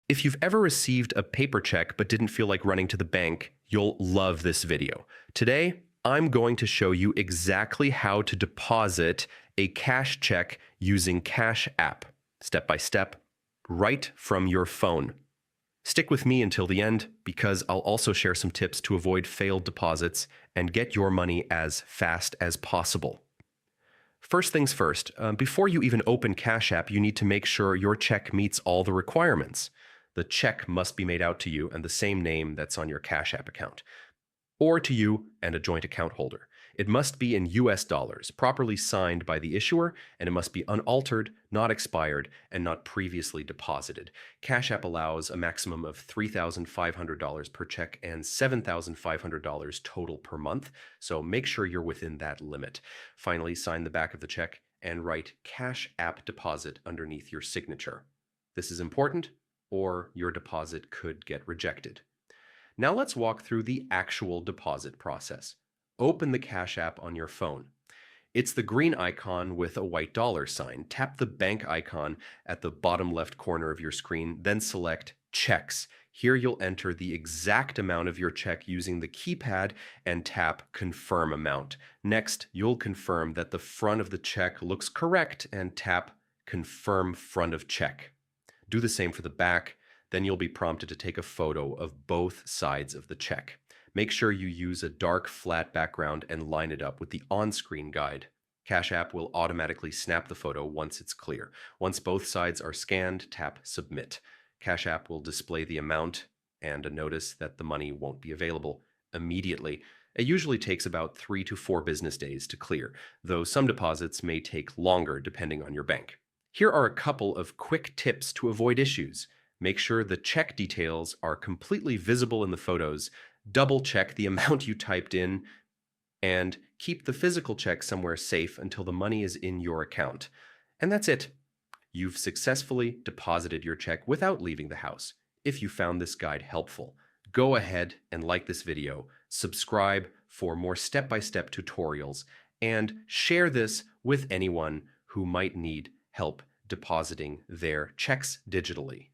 If you've ever received a paper check but didn't feel like running to the bank, you'll love this video. Today, I'm going to show you exactly how to deposit a cash check using Cash App, step by step, right from your phone. Stick with me until the end because I'll also share some tips to avoid failed deposits and get your money as fast as possible. First things first, before you even open Cash App, you need to make sure your check meets all the requirements. The check must be made out to you and the same name that's on your Cash App account, or to you and a joint account holder. It must be in US dollars, properly signed by the issuer, and it must be unaltered, not expired, and not previously deposited. Cash App allows a maximum of $3,500 per check and $7,500 total per month, so make sure you're within that limit. Finally, sign the back of the check and write Cash App Deposit underneath your signature. This is important, or your deposit could get rejected. Now let's walk through the actual deposit process. Open the Cash App on your phone. It's the green icon with a white dollar sign. Tap the bank icon at the bottom left corner of your screen, then select Checks. Here you'll enter the exact amount of your check using the keypad and tap Confirm Amount. Next, you'll confirm that the front of the check looks correct and tap Confirm Front of Check. Do the same for the back. Then you'll be prompted to take a photo of both sides of the check. Make sure you use a dark, flat background and line it up with the on-screen guide. Cash App will automatically snap the photo once it's clear. Once both sides are scanned, tap Submit. Cash App will display the amount and a notice that the money won't be available immediately. It usually takes about 3 to 4 business days to clear, though some deposits may take longer depending on your bank. Here are a couple of quick tips to avoid issues. Make sure the check details are completely visible in the photos. Double check the amount you typed in, and keep the physical check somewhere safe until the money is in your account. And that's it. You've successfully deposited your check without leaving the house. If you found this guide helpful, go ahead and like this video, subscribe for more step-by-step tutorials, and share this with anyone who might need help depositing their checks digitally.